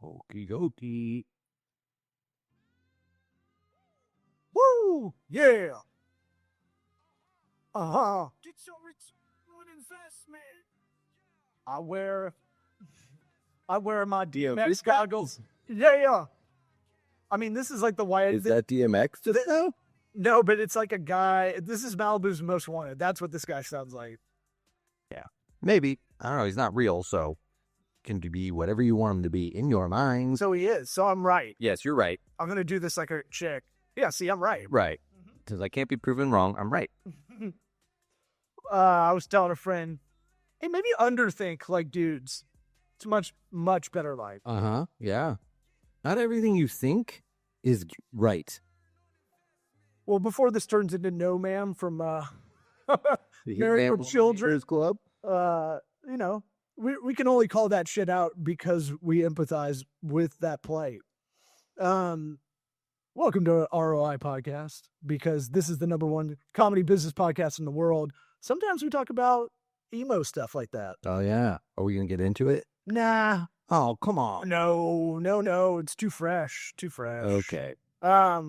Okie dokie. Woo! Yeah! Uh-huh. It's your return on investment. I wear my DMX DMX goggles. Yeah. I mean, this is like the white. Is that DMX? Do they know? No, but it's like a guy. This is Malibu's Most Wanted. That's what this guy sounds like. Yeah. Maybe. I don't know. He's not real, so can be whatever you want him to be in your mind. So he is. So I'm right. Yes, you're right. I'm going to do this like a chick. Yeah, see, I'm right. Right. Because I can't be proven wrong. I'm right. I was telling a friend, hey, maybe underthink like dudes. It's much better life. Uh-huh. Yeah. Not everything you think is right. Well, before this turns into No Ma'am from Married with Children Club. You know, we can only call that shit out because we empathize with that plight. Welcome to ROI podcast, because this is the #1 comedy business podcast in the world. Sometimes we talk about emo stuff like that. Oh, yeah. Are we going to get into it? Nah. Oh, come on. No. It's too fresh. Okay.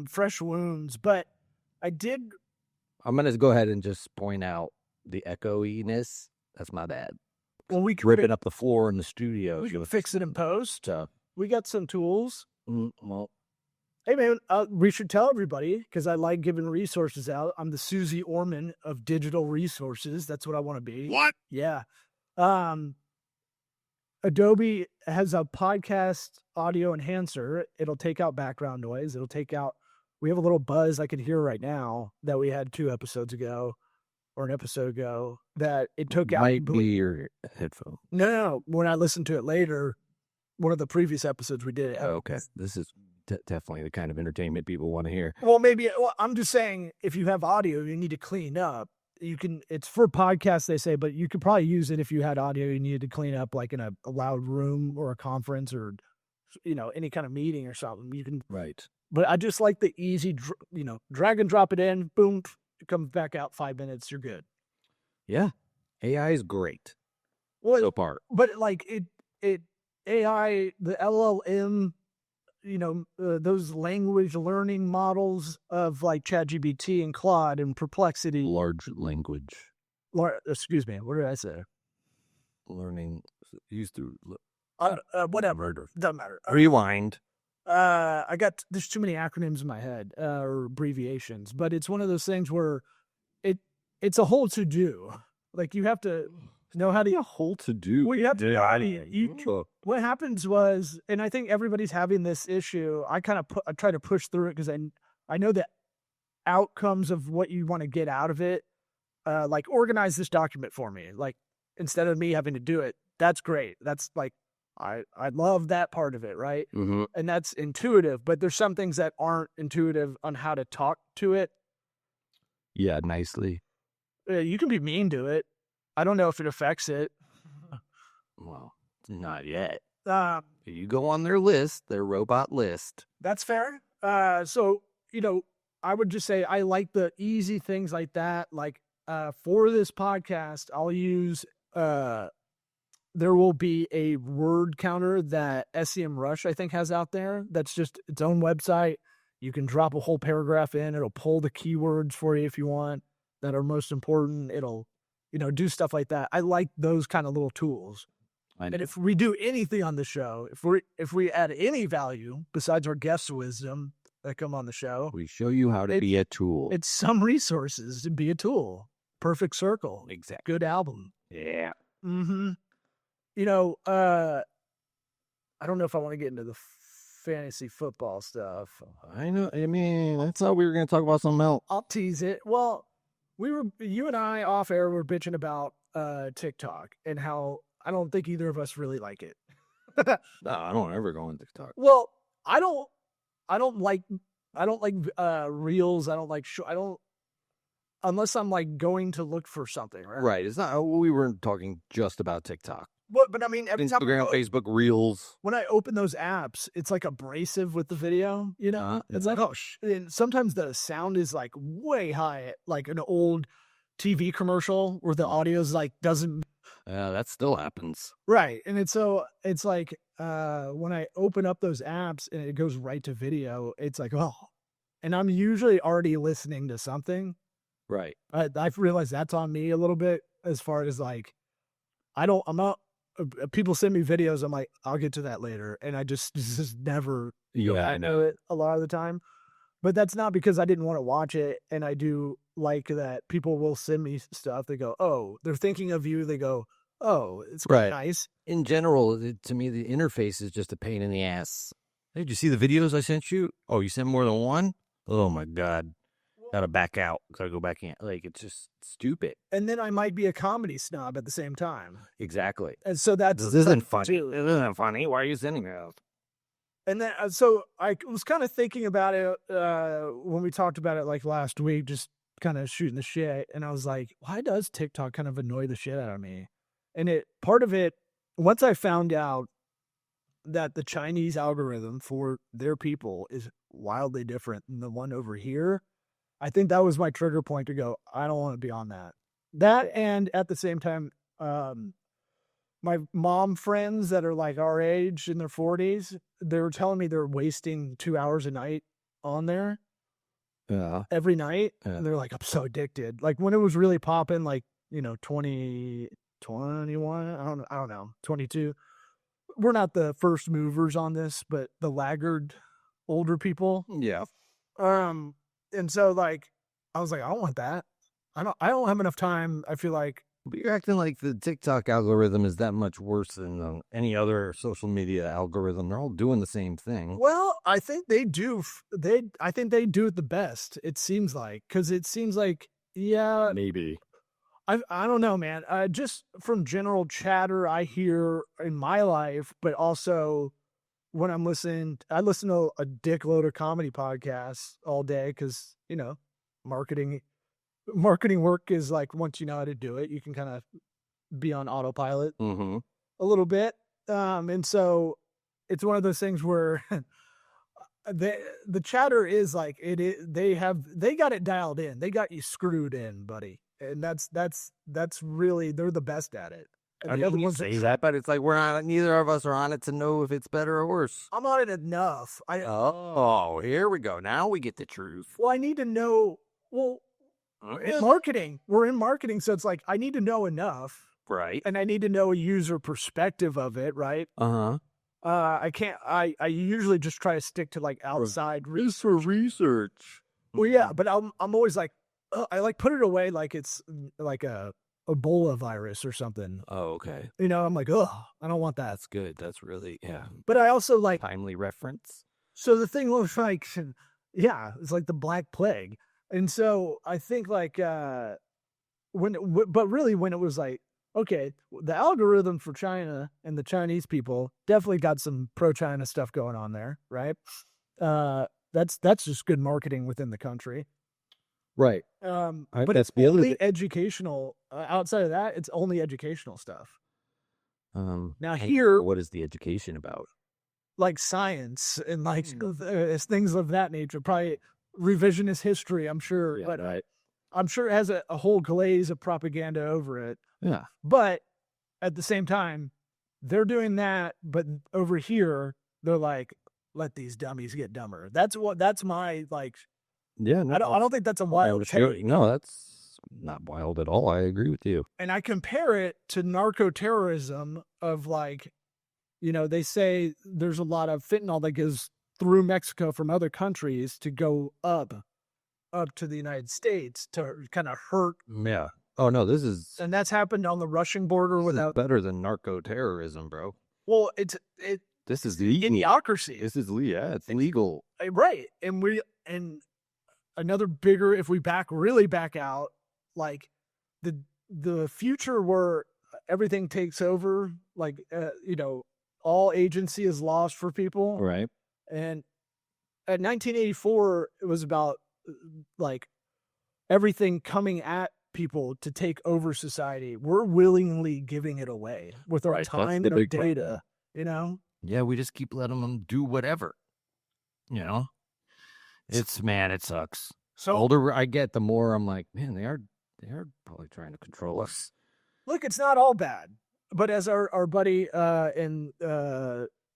Fresh wounds. But I did. I'm going to go ahead and just point out the echoiness. That's my bad. Well, we can ripping up the floor in the studio. We can fix it in post. So, we got some tools. well, hey, man, we should tell everybody, because I like giving resources out. I'm the Susie Orman of digital resources. That's what I want to be. What? Yeah. Adobe has a podcast audio enhancer. It'll take out background noise. We have a little buzz I can hear right now that we had 2 episodes ago or an episode ago that it took out. Might be your headphone. No. When I listened to it later, one of the previous episodes we did. Oh, okay. This is definitely the kind of entertainment people want to hear. Well, I'm just saying, if you have audio, you need to clean up. It's for podcasts, they say, but you could probably use it if you had audio you needed to clean up, like in a loud room or a conference or, any kind of meeting or something. You can. Right. But I just like the easy, drag and drop it in, boom, it comes back out 5 minutes, you're good. Yeah. AI is great. Well, so far. But like AI, the LLM, those language learning models of like ChatGPT and Claude and Perplexity. Large language. Excuse me. What did I say? Learning. Used to. Whatever. Doesn't matter. Rewind. There's too many acronyms in my head, or abbreviations, but it's one of those things where it's a whole to do. Like you have to know how to. A whole to do. Well, you have to. What happens was, and I think everybody's having this issue. I try to push through it because I know the outcomes of what you want to get out of it. Like organize this document for me. Like instead of me having to do it, that's great. That's like I love that part of it, right? Mm-hmm. And that's intuitive. But there's some things that aren't intuitive on how to talk to it. Yeah, nicely. You can be mean to it. I don't know if it affects it. Well, not yet. You go on their list, their robot list. That's fair. So, I would just say I like the easy things like that. Like for this podcast, I'll use, there will be a word counter that SEMrush, I think, has out there. That's just its own website. You can drop a whole paragraph in. It'll pull the keywords for you if you want that are most important. It'll, do stuff like that. I like those kind of little tools. And if we do anything on the show, if we add any value besides our guest wisdom that come on the show, we show you how to be a tool. It's some resources to be a tool. Perfect Circle. Exactly. Good album. Yeah. Mm-hmm. I don't know if I want to get into the fantasy football stuff. I know. I mean, I thought we were going to talk about something else. I'll tease it. Well, you and I off air were bitching about TikTok and how I don't think either of us really like it. No, I don't ever go on TikTok. Well, I don't like reels. Unless I'm like going to look for something, right? Right. It's not, we weren't talking just about TikTok. But I mean, every time Instagram, Facebook, Reels. When I open those apps, it's like abrasive with the video, It's like, and sometimes the sound is like way high, like an old TV commercial where the audio is like doesn't That still happens. Right. And it's like when I open up those apps and it goes right to video, it's like, oh, and I'm usually already listening to something. Right. I've realized that's on me a little bit as far as like, I'm not, people send me videos. I'm like, I'll get to that later. And I just never, I know it a lot of the time, but that's not because I didn't want to watch it. And I do like that people will send me stuff. They go, oh, they're thinking of you. They go, oh, it's nice. In general, to me, the interface is just a pain in the ass. Hey, did you see the videos I sent you? Oh, you sent more than one? Oh my God. Gotta back out. Gotta go back in. Like, it's just stupid. And then I might be a comedy snob at the same time. Exactly. And so this isn't funny. It isn't funny. Why are you sending me those? And then, so I was kind of thinking about it when we talked about it like last week, just kind of shooting the shit. And I was like, why does TikTok kind of annoy the shit out of me? And part of it, once I found out that the Chinese algorithm for their people is wildly different than the one over here, I think that was my trigger point to go, I don't want to be on that. That, and at the same time, my mom friends that are like our age in their 40s, they were telling me they're wasting 2 hours a night on there. Yeah. Every night. Yeah. And they're like, I'm so addicted. Like when it was really popping, like, 21, I don't know, 22. We're not the first movers on this, but the laggard older people. Yeah. And so like, I was like, I don't want that. I don't have enough time. I feel like. But you're acting like the TikTok algorithm is that much worse than any other social media algorithm. They're all doing the same thing. Well, I think they do. I think they do it the best. It seems like, because it seems like, yeah, maybe. I don't know, man. Just from general chatter I hear in my life, but also when I listen to a dickload of comedy podcasts all day because, marketing work is like, once you know how to do it, you can kind of be on autopilot a little bit. And so it's one of those things where the chatter is like, they got it dialed in. They got you screwed in, buddy. And that's really, they're the best at it. And the other ones say that, but it's like neither of us are on it to know if it's better or worse. I'm on it enough. Here we go. Now we get the truth. Well, I need to know. Well, in marketing, we're in marketing, so it's like I need to know enough, right? And I need to know a user perspective of it, right? I can't. I usually just try to stick to like outside research. Well, yeah, but I'm always like, I like put it away like it's like a Ebola virus or something. Oh, okay. I'm like, I don't want that. That's good. That's really, yeah. But I also like timely reference. So the thing looks like, yeah, it's like the Black Plague. And so I think like, but really when it was like, okay, the algorithm for China and the Chinese people definitely got some pro-China stuff going on there, right? That's just good marketing within the country. Right. But it's only educational. Outside of that, it's only educational stuff. Now here, what is the education about? Like science and like things of that nature. Probably revisionist history, I'm sure. Yeah, but right. I'm sure it has a whole glaze of propaganda over it. Yeah. But at the same time, they're doing that. But over here, they're like, let these dummies get dumber. That's my like. Yeah, no, I don't think that's a wild take. No, that's not wild at all. I agree with you. And I compare it to narco-terrorism of like, they say there's a lot of fentanyl that goes through Mexico from other countries to go up to the United States to kind of hurt. Yeah. Oh no, and that's happened on the Russian border without better than narco-terrorism, bro. Well, this is the idiocracy. This is it's legal. Right. And another bigger, if we really back out, like the future where everything takes over, like, all agency is lost for people. Right. And at 1984, it was about like everything coming at people to take over society. We're willingly giving it away with our time and our data, Yeah, we just keep letting them do whatever, it sucks. So older I get, the more I'm like, man, they are probably trying to control us. Look, it's not all bad. But as our buddy and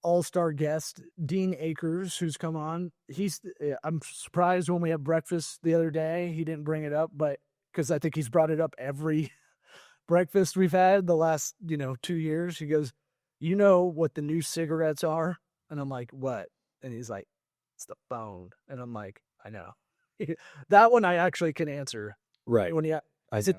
all-star guest, Dean Akers, who's come on, I'm surprised when we had breakfast the other day, he didn't bring it up, but because I think he's brought it up every breakfast we've had the last, 2 years. He goes, you know what the new cigarettes are? And I'm like, what? And he's like, it's the phone. And I'm like, I know. That one I actually can answer. Right. When he's a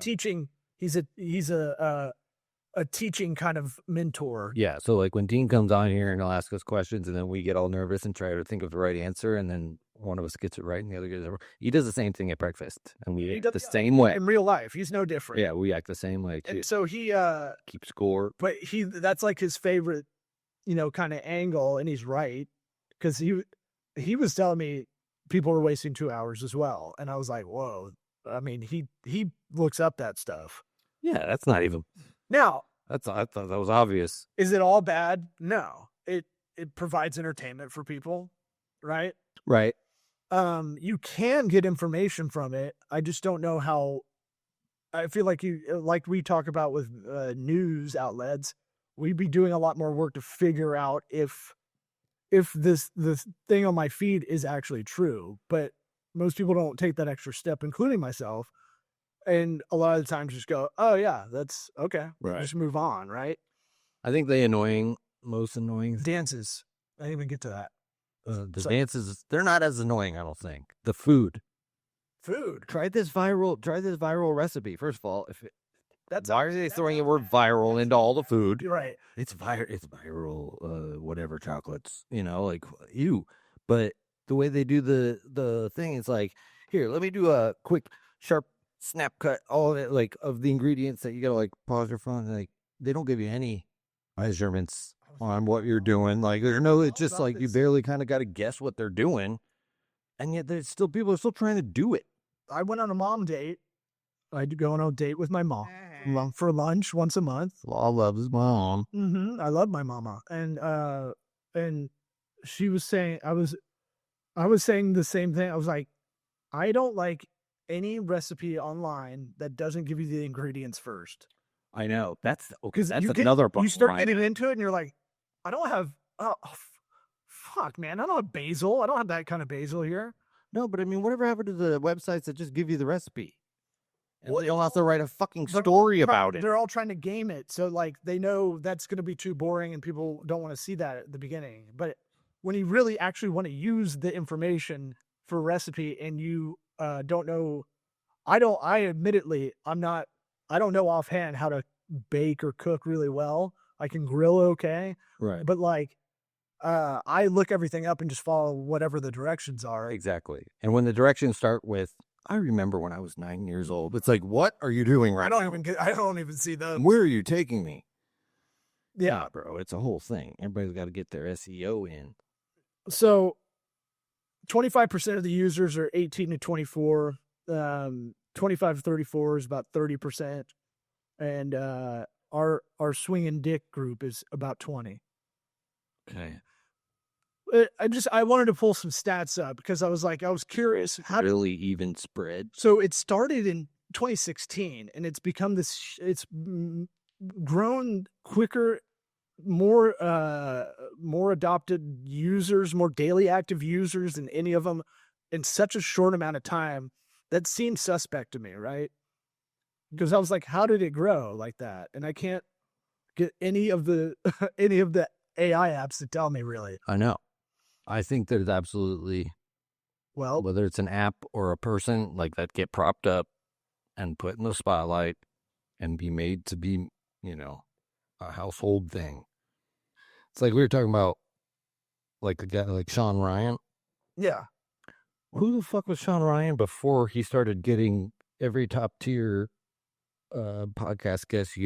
teaching kind of mentor. Yeah. So like when Dean comes on here and he'll ask us questions and then we get all nervous and try to think of the right answer and then one of us gets it right and the other gets it wrong. He does the same thing at breakfast and we act the same way. In real life, he's no different. Yeah, we act the same way too. And so he keep score. But that's like his favorite, kind of angle, and he's right. Because he was telling me people were wasting 2 hours as well. And I was like, whoa. I mean, he looks up that stuff. Yeah, that's not even. Now, I thought that was obvious. Is it all bad? No. It provides entertainment for people, right? Right. You can get information from it. I just don't know how. I feel like we talk about with news outlets, we'd be doing a lot more work to figure out if this thing on my feed is actually true. But most people don't take that extra step, including myself. And a lot of the times just go, oh yeah, that's okay. Right. Just move on, right? I think the most annoying dances. I didn't even get to that. Dances, they're not as annoying, I don't think. The food. Try this viral recipe. First of all, why are they throwing the word viral into all the food? You're right. It's viral, whatever chocolates, like ew. But the way they do the thing is like, here, let me do a quick, sharp snap cut, all of it, like of the ingredients that you gotta like pause your phone. Like they don't give you any measurements on what you're doing. Like it's just like you barely kind of got to guess what they're doing, and yet people are still trying to do it. I went on a mom date. I go on a date with my mom for lunch once a month. Law loves mom. Mm-hmm. I love my mama, and she was saying I was saying the same thing. I was like, I don't like any recipe online that doesn't give you the ingredients first. I know that's another problem. You start getting into it, and you're like, I don't have. Fuck, man! I don't have basil. I don't have that kind of basil here. No, but I mean, whatever happened to the websites that just give you the recipe? And you don't have to write a fucking story about it. They're all trying to game it, so like they know that's going to be too boring, and people don't want to see that at the beginning. But when you really actually want to use the information for a recipe, and you don't know, I don't know offhand how to bake or cook really well. I can grill okay, right? But like, I look everything up and just follow whatever the directions are. Exactly. And when the directions start with, I remember when I was 9 years old, it's like, what are you doing right now? I don't even see those. Where are you taking me? Yeah, bro, it's a whole thing. Everybody's got to get their SEO in. So 25% of the users are 18 to 24. 25 to 34 is about 30%. And our swinging dick group is about 20. Okay. I wanted to pull some stats up because I was curious how really even spread. So it started in 2016 and it's become it's grown quicker, more adopted users, more daily active users than any of them in such a short amount of time. That seemed suspect to me, right? Because I was like, how did it grow like that? And I can't get any of the AI apps to tell me really. I know. I think there's absolutely, whether it's an app or a person like that, get propped up and put in the spotlight and be made to be, a household thing. It's like we were talking about, like a guy like Sean Ryan. Yeah. Who the fuck was Sean Ryan before he started getting every top tier podcast guest?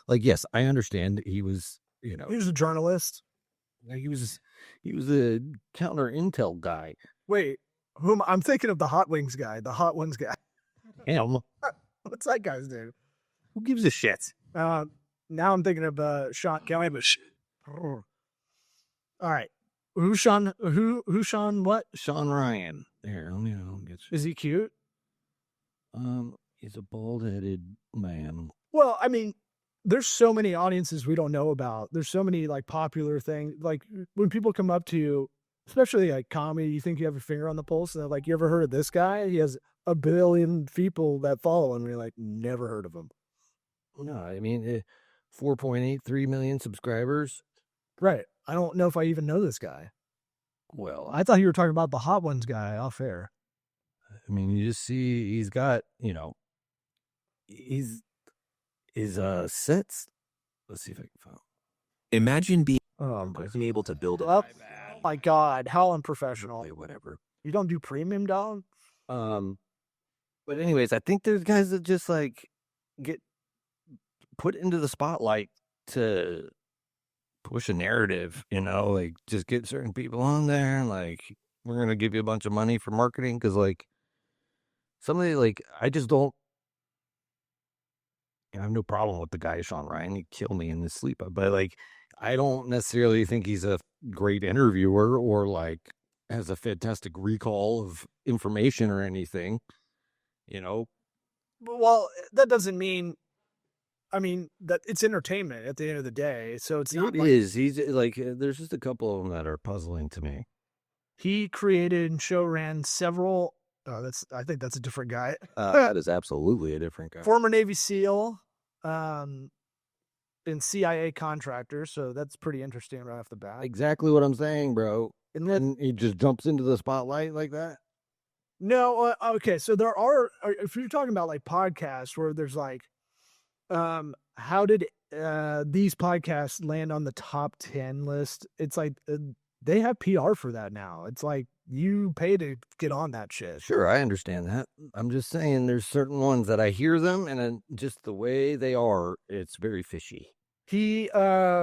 Like, yes, I understand he was, he was a journalist. He was a counter intel guy. Wait, I'm thinking of the Hot Wings guy, the Hot Ones guy. Him. What's that guy's name? Who gives a shit? Now I'm thinking of Sean Kelly. All right. Who's Sean? Who's Sean? What? Sean Ryan. There, let me get you. Is he cute? He's a bald-headed man. Well, I mean, there's so many audiences we don't know about. There's so many like popular things. Like when people come up to you, especially like comedy, you think you have your finger on the pulse. And they're like, you ever heard of this guy? He has 1 billion people that follow him. And you're like, never heard of him. No, I mean, 4.83 million subscribers. Right. I don't know if I even know this guy. Well, I thought you were talking about the Hot Ones guy off air. I mean, you just see he's got, his sets. Let's see if I can find. Imagine being Oh able to build oh my God. How unprofessional. Whatever. You don't do premium, dog? But anyways, I think there's guys that just like get put into the spotlight to push a narrative, like just get certain people on there and like, we're going to give you a bunch of money for marketing. Cause like somebody like, I just don't, I have no problem with the guy, Sean Ryan. He'd kill me in his sleep. But like, I don't necessarily think he's a great interviewer or like has a fantastic recall of information or anything, Well, that doesn't mean, that it's entertainment at the end of the day. So it's not It is. He's like, there's just a couple of them that are puzzling to me. He created and show ran several. I think that's a different guy. That is absolutely a different guy. Former Navy SEAL, and CIA contractor. So that's pretty interesting right off the bat. Exactly what I'm saying, bro. And then And he just jumps into the spotlight like that. no, okay. So there are, if you're talking about like podcasts where there's like, how did these podcasts land on the top 10 list? It's like they have PR for that now. It's like you pay to get on that shit. Sure, I understand that. I'm just saying there's certain ones that I hear them and then just the way they are, it's very fishy. He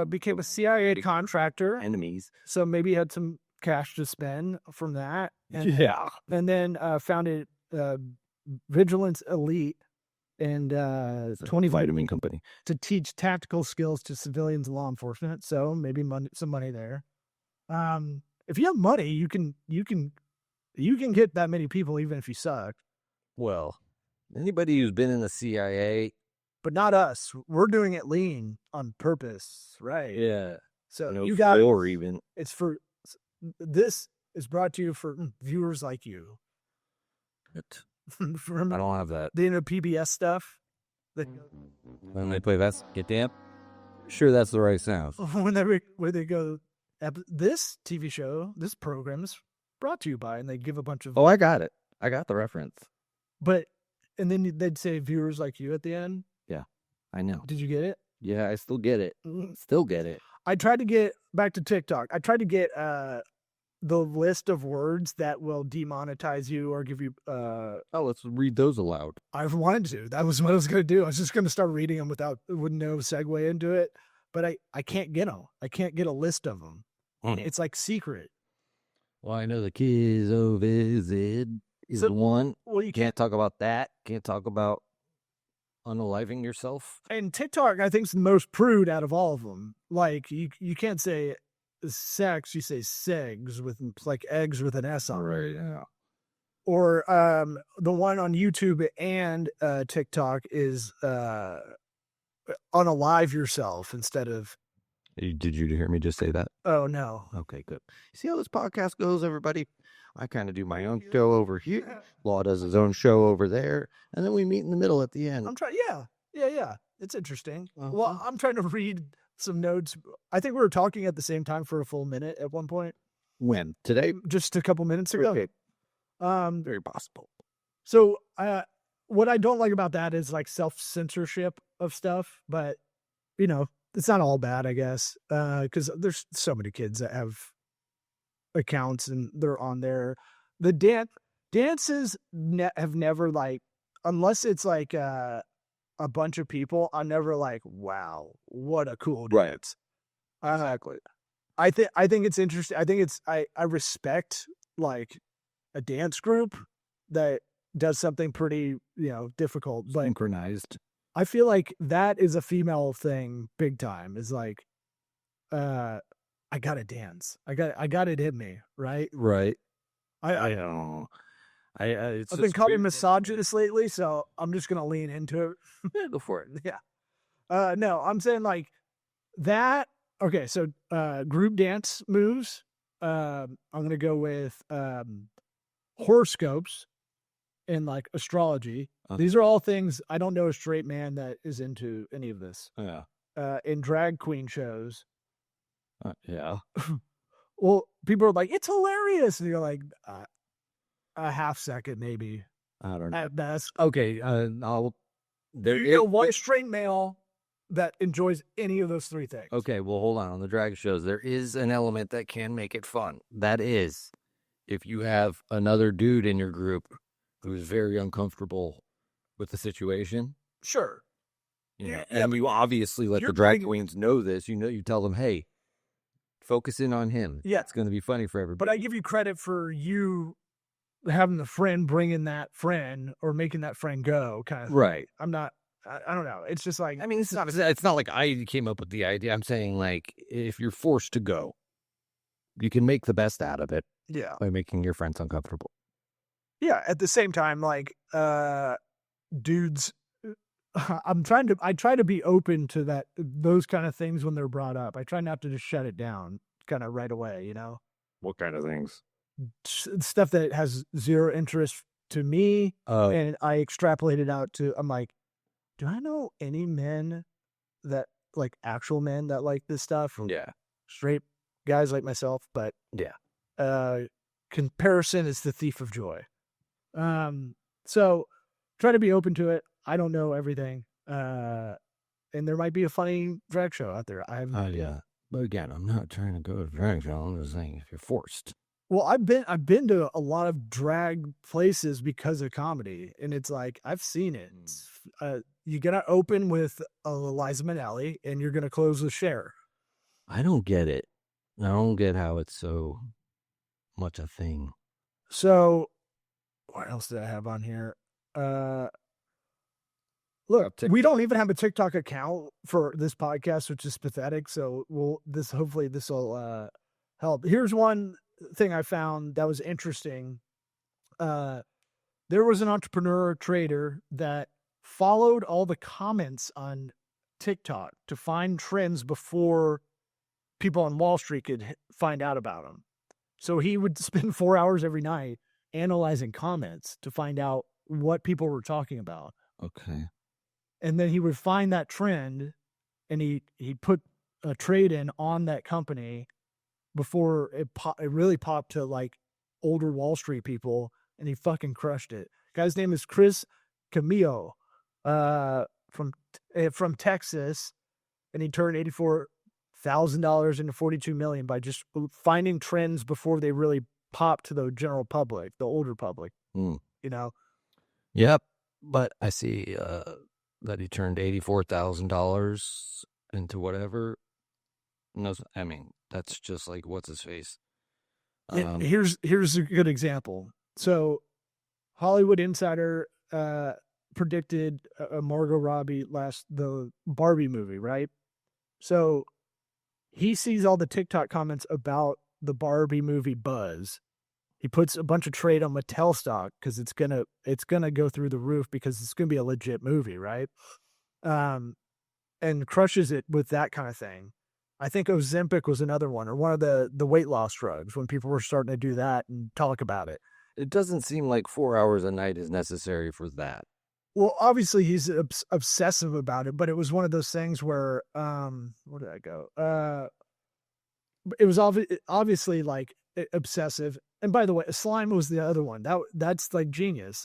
became a CIA contractor, Enemies. so maybe he had some cash to spend from that. And, Yeah. and then founded Vigilance Elite and 20 vitamin company. to teach tactical skills to civilians and law enforcement. So maybe some money there. If you have money, you can get that many people even if you suck. Well, anybody who's been in the CIA, But not us. We're doing it lean on purpose, right? yeah, So no you got or even. it's for this is brought to you for viewers like you. Remember I don't have that. the PBS stuff? When they play that, get damn. Sure, that's the right sound. When they go, this TV show, this program is brought to you by, and they give a bunch of Oh, I got it. I got the reference. and then they'd say viewers like you at the end. I know. Did you get it? Yeah, I still get it. Still get it. I tried to get back to TikTok. I tried to get the list of words that will demonetize you or give you. Oh, let's read those aloud. I wanted to. That was what I was going to do. I was just going to start reading them with no segue into it. But I can't get them. I can't get a list of them. It's like secret. Well, I know the kids of visit is the one. Well, You can't talk about that. Can't talk about unaliving yourself. And TikTok, I think, is the most prude out of all of them. Like you can't say sex, you say segs with like eggs with an S on it. Yeah. Or the one on YouTube and TikTok is unalive yourself instead of. Did you hear me just say that? Oh no. Okay, good. See how this podcast goes, everybody? I kind of do my own show over here. Law does his own show over there. And then we meet in the middle at the end. I'm trying. Yeah. It's interesting. Well, I'm trying to read some notes. I think we were talking at the same time for a full minute at one point. When? Today? Just a couple minutes ago. Okay. Um, Very possible. So what I don't like about that is like self-censorship of stuff, but it's not all bad, I guess. Because there's so many kids that have accounts and they're on there. The dances have never like, unless it's like a bunch of people, I'm never like, wow, what a cool dance. Exactly. I think it's interesting. I think I respect like a dance group that does something pretty, difficult. But Synchronized. I feel like that is a female thing big time. Is like, I gotta dance. I got it in me, right? Right. I don't know. I've been calling misogynist lately, so I'm just gonna lean into it. Yeah, go for it. Yeah. No, I'm saying like that. Okay, so group dance moves. I'm gonna go with horoscopes and like astrology. These are all things I don't know a straight man that is into any of this. Yeah. In drag queen shows. Yeah. Well, people are like, it's hilarious. And you're like, a half second, maybe I don't know. at best. Okay. You know, one straight male that enjoys any of those three things. Okay, well, hold on. On the drag shows, there is an element that can make it fun. That is, if you have another dude in your group who's very uncomfortable with the situation. Sure. Yeah. Yeah, And we obviously let the drag queens know this. You tell them, hey, focus in on him. Yeah. It's going to be funny for everybody. But I give you credit for you having the friend bringing that friend or making that friend go kind of thing. Right. I'm not, I don't know. It's just like, I mean, it's not like I came up with the idea. I'm saying, like, if you're forced to go, you can make the best out of it yeah. by making your friends uncomfortable. Yeah. At the same time, like, dudes, I try to be open to those kind of things when they're brought up. I try not to just shut it down kind of right away, you know? What kind of things? Stuff that has zero interest to me. And I extrapolate it out to, I'm like, do I know any men that like actual men that like this stuff? Yeah. Straight guys like myself, but yeah. Comparison is the thief of joy. So try to be open to it. I don't know everything. And there might be a funny drag show out there. Yeah. But again, I'm not trying to go to drag show. I'm just saying if you're forced. Well, I've been to a lot of drag places because of comedy, and it's like I've seen it. You're gonna open with Liza Minnelli, and you're gonna close with Cher. I don't get it. I don't get how it's so much a thing. So, what else did I have on here? Look, we don't even have a TikTok account for this podcast, which is pathetic. So hopefully this will help. Here's one thing I found that was interesting. There was an entrepreneur trader that followed all the comments on TikTok to find trends before people on Wall Street could find out about them. So he would spend 4 hours every night analyzing comments to find out what people were talking about. Okay. And then he would find that trend and he'd put a trade in on that company before it really popped to like older Wall Street people, and he fucking crushed it. Guy's name is Chris Camillo, from Texas, and he turned $84,000 into $42 million by just finding trends before they really popped to the general public, the older public. You know. Yep, but I see that he turned $84,000 into whatever. No, I mean that's just like what's his face. Here's a good example. So, Hollywood Insider predicted Margot Robbie the Barbie movie, right? So he sees all the TikTok comments about the Barbie movie buzz. He puts a bunch of trade on Mattel stock because it's gonna go through the roof because it's gonna be a legit movie, right? And crushes it with that kind of thing. I think Ozempic was another one, or one of the weight loss drugs when people were starting to do that and talk about it. It doesn't seem like 4 hours a night is necessary for that. Well, obviously he's obsessive about it, but it was one of those things where, where did I go? It was obviously like obsessive. And by the way, slime was the other one. That's like genius.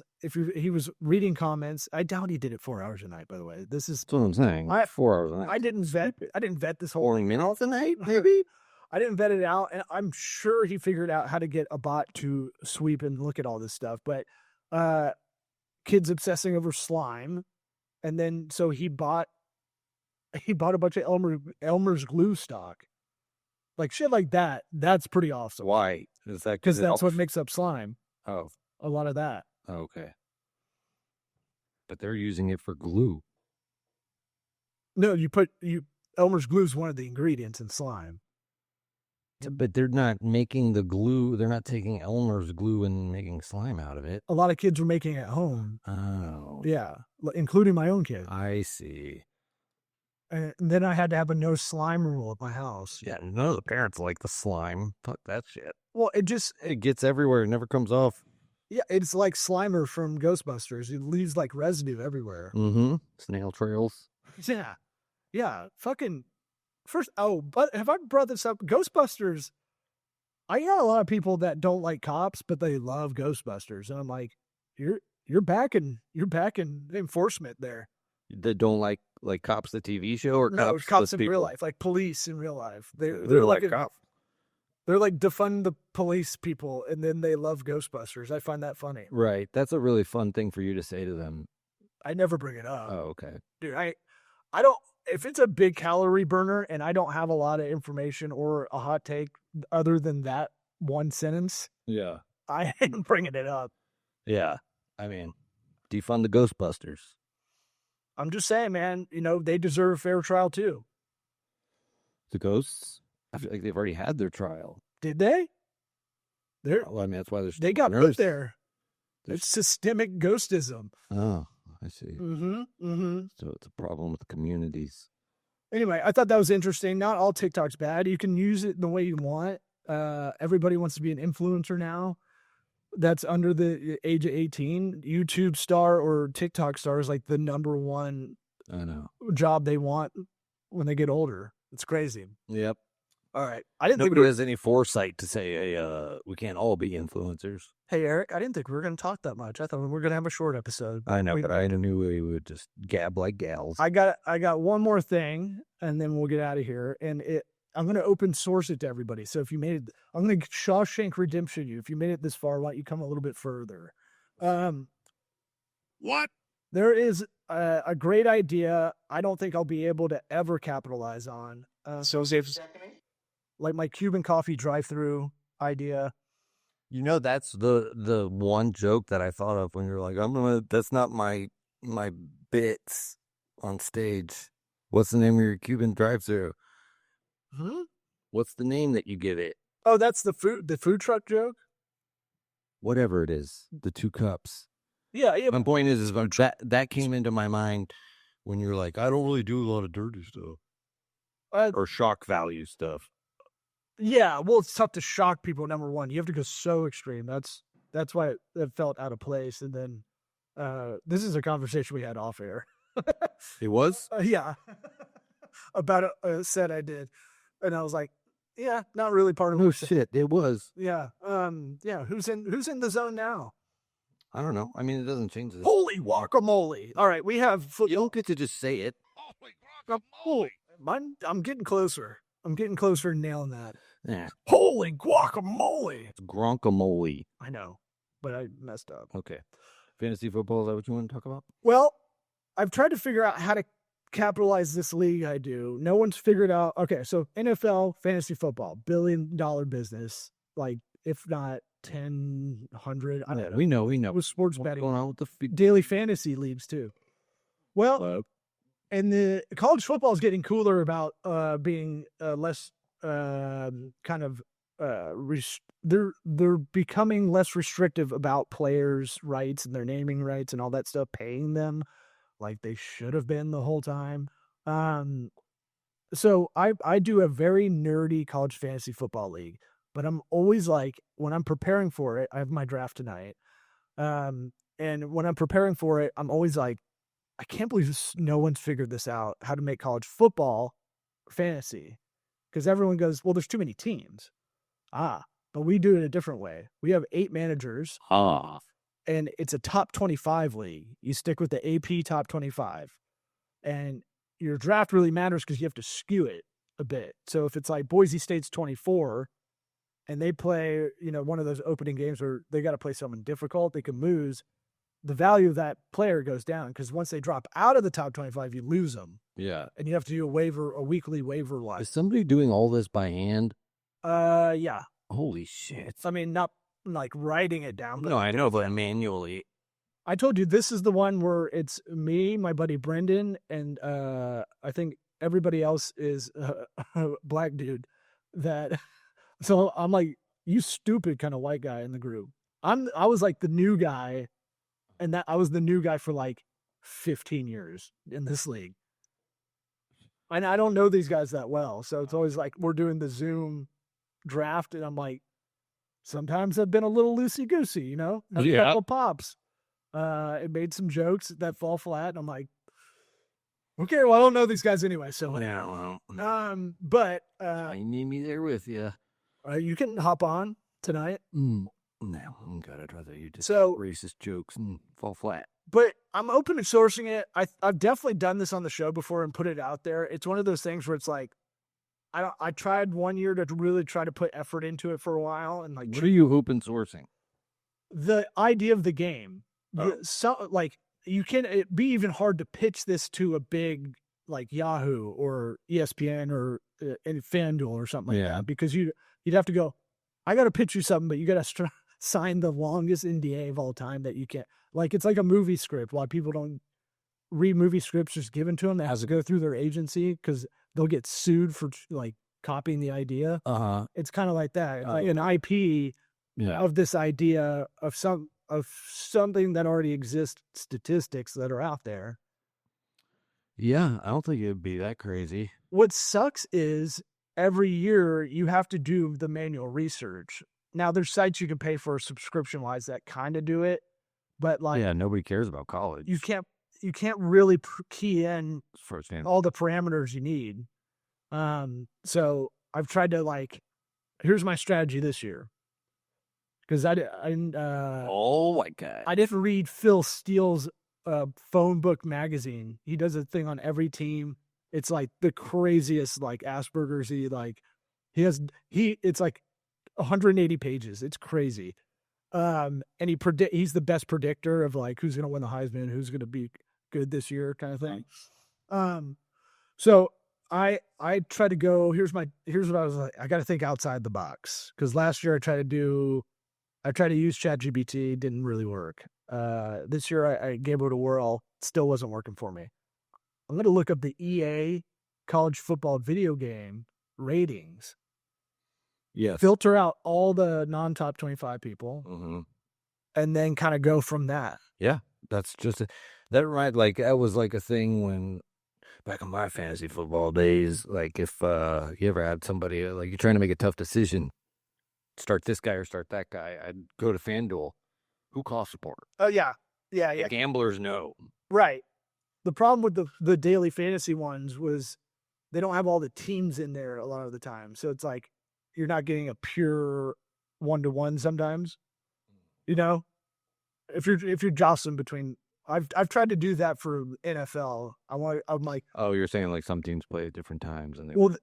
He was reading comments. I doubt he did it 4 hours a night, by the way. That's what I'm saying. 4 hours a night. I didn't vet this whole 40 minutes a night, maybe? I didn't vet it out, and I'm sure he figured out how to get a bot to sweep and look at all this stuff. But kids obsessing over slime, and then so he bought a bunch of Elmer's glue stock, like shit like that. That's pretty awesome. Why is that? Because that's what makes up slime. Oh, a lot of that. Okay, but they're using it for glue. No, Elmer's glue is one of the ingredients in slime. But they're not making the glue. They're not taking Elmer's glue and making slime out of it. A lot of kids were making it at home. Oh. Yeah, including my own kid. I see. And then I had to have a no slime rule at my house. Yeah, none of the parents like the slime. Fuck that shit. Well, it gets everywhere. It never comes off. yeah, it's like Slimer from Ghostbusters. It leaves like residue everywhere. Mm-hmm. Snail trails. Yeah. Yeah. Fucking first. Oh, but have I brought this up? Ghostbusters. I got a lot of people that don't like cops, but they love Ghostbusters. And I'm like, you're backing enforcement there. That don't like Cops the TV show or No, Cops, cops the in people? real life, like police in real life. They're like cops. They're like defund the police people, and then they love Ghostbusters. I find that funny. Right. That's a really fun thing for you to say to them. I never bring it up. Oh, okay. Dude, I don't, if it's a big calorie burner and I don't have a lot of information or a hot take other than that one sentence, Yeah. I ain't bringing it up. Yeah. I mean, defund the Ghostbusters. I'm just saying, man, they deserve a fair trial too. The ghosts? I feel like they've already had their trial. Did they? Well, I mean, that's why They got put there. It's systemic ghostism. Oh, I see. Mm-hmm. Mm-hmm. So it's a problem with the communities. Anyway, I thought that was interesting. Not all TikTok's bad. You can use it the way you want. Everybody wants to be an influencer now. That's under the age of 18. YouTube star or TikTok star is like the number one I know. job they want when they get older. It's crazy. Yep. All right. I didn't think Nobody has any foresight to say, hey, we can't all be influencers. Hey, Eric, I didn't think we were going to talk that much. I thought we were going to have a short episode. I know, but I knew we would just gab like gals. I got one more thing, and then we'll get out of here. And I'm going to open source it to everybody. So if you made it, I'm going to Shawshank Redemption you. If you made it this far, why don't you come a little bit further? What? There is a great idea. I don't think I'll be able to ever capitalize on. Like my Cuban coffee drive-through idea. That's the one joke that I thought of when you're like, that's not my bits on stage. What's the name of your Cuban drive-through? What's the name that you give it? Oh, that's the food truck joke? Whatever it is, the 2 cups. Yeah. My point is that came into my mind when you're like, I don't really do a lot of dirty stuff. Or shock value stuff. Yeah, well, it's tough to shock people, number one. You have to go so extreme. That's why it felt out of place. And then this is a conversation we had off air. It was? Yeah. About a set I did. And I was like, yeah, not really part of Oh, shit, it was. Yeah. Yeah, who's in the zone now? I don't know. I mean, it doesn't change it. Holy guacamole. All right, we have You don't get to just say it. Holy I'm getting closer. I'm getting closer to nailing that. Yeah. Holy guacamole. It's gronkamole. I know, but I messed up. Okay. Fantasy football, is that what you want to talk about? Well, I've tried to figure out how to capitalize this league I do. No one's figured out. Okay, so NFL fantasy football, $1 billion business, like if not 10, 100. I don't know. We know. With sports What's betting, going on with the daily fantasy leagues too. Well, and the college football is getting cooler about being less kind of they're becoming less restrictive about players' rights and their naming rights and all that stuff, paying them like they should have been the whole time. So I do a very nerdy college fantasy football league, but I'm always like, when I'm preparing for it, I have my draft tonight. And when I'm preparing for it, I'm always like, I can't believe no one's figured this out, how to make college football fantasy. Because everyone goes, well, there's too many teams. But we do it a different way. We have 8 managers. And it's a top 25 league. You stick with the AP top 25. And your draft really matters because you have to skew it a bit. So if it's like Boise State's 24 and they play, one of those opening games where they got to play someone difficult, they can lose, the value of that player goes down because once they drop out of the top 25, you lose them. Yeah. And you have to do a weekly waiver line. Is somebody doing all this by hand? Yeah. Holy shit. I mean, not like writing it down. But No, I know, but manually. I told you this is the one where it's me, my buddy Brendan, and I think everybody else is a black dude. So I'm like, you stupid kind of white guy in the group. I was like the new guy, and I was the new guy for like 15 years in this league. And I don't know these guys that well. So it's always like we're doing the Zoom draft, and I'm like, sometimes I've been a little loosey-goosey, you know? Have a couple pops. It made some jokes that fall flat, and I'm like, okay, well, I don't know these guys anyway, so. Yeah, But you need me there with you. you can hop on tonight. No, God, I'd rather you just So- racist jokes and fall flat. But I'm open to sourcing it. I've definitely done this on the show before and put it out there. It's one of those things where it's like, I tried one year to really try to put effort into it for a while, and like What are you open sourcing? the idea of the game. So like you can it'd be even hard to pitch this to a big like Yahoo or ESPN or FanDuel or something like that, because you'd have to go, I got to pitch you something, but you got to sign the longest NDA of all time that you can't. Like it's like a movie script. Why people don't read movie scripts just given to them, that has to go through their agency because they'll get sued for like copying the idea. It's kind of like that, like an IP of this idea of something that already exists, statistics that are out there. Yeah, I don't think it'd be that crazy. What sucks is every year you have to do the manual research. Now there's sites you can pay for subscription wise that kind of do it, but like Nobody cares about college. you can't really key in firsthand. all the parameters you need. So I've tried to like, here's my strategy this year. Because Oh my God. I didn't read Phil Steele's phone book magazine. He does a thing on every team. It's like the craziest like Asperger's. It's like 180 pages. It's crazy. And he's the best predictor of like who's going to win the Heisman, who's going to be good this year kind of thing. So I try to go, here's what I was like, I got to think outside the box. Cause last year I tried to use ChatGPT, didn't really work. This year I gave it a whirl, still wasn't working for me. I'm going to look up the EA college football video game ratings. Yes. Filter out all the non-top 25 people, and then kind of go from that. Yeah, that's just that was like a thing when back in my fantasy football days. Like if you ever had somebody like you're trying to make a tough decision, start this guy or start that guy, I'd go to FanDuel. Who calls support? Oh yeah. The gamblers know. Right. The problem with the daily fantasy ones was they don't have all the teams in there a lot of the time, so it's like you're not getting a pure 1-to-1 sometimes. You know, if you're jostling between, I've tried to do that for NFL. I'm like, oh, you're saying like some teams play at different times and they don't.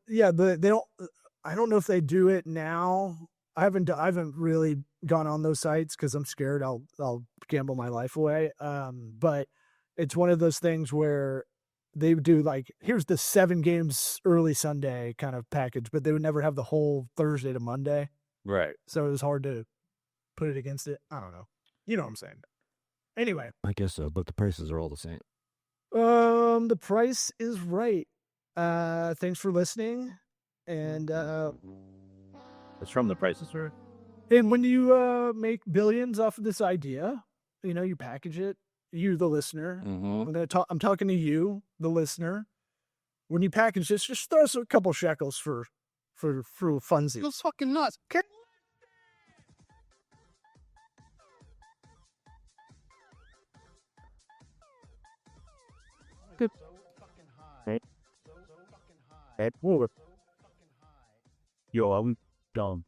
I don't know if they do it now. I haven't really gone on those sites because I'm scared I'll gamble my life away. But it's one of those things where they would do like, here's the 7 games early Sunday kind of package, but they would never have the whole Thursday to Monday. right. So it was hard to put it against it. I don't know. You know what I'm saying? Anyway. I guess so, but the prices are all the same. The price is right. Thanks for listening. And It's from the prices, right? and when you make billions off of this idea, you package it. You, the listener. I'm talking to you, the listener. When you package this, just throw us a couple shekels for funsies. You're fucking nuts. Okay. Yo, I'm dumb.